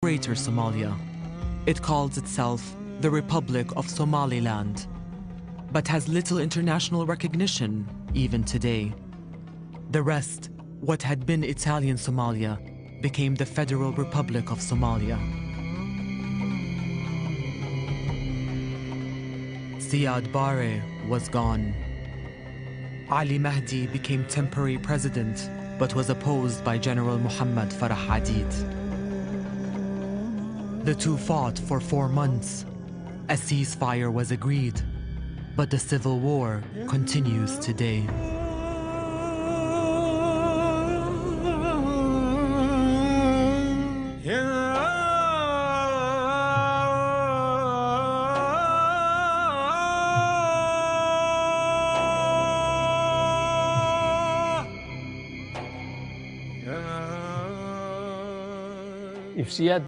Greater Somalia. It calls itself the Republic of Somaliland, but has little international recognition even today. The rest, what had been Italian Somalia, became the Federal Republic of Somalia. Siad Barre was gone. Ali Mahdi became temporary president, but was opposed by General Muhammad Farah Hadid. The two fought for 4 months. A ceasefire was agreed, but the civil war continues today. If Siad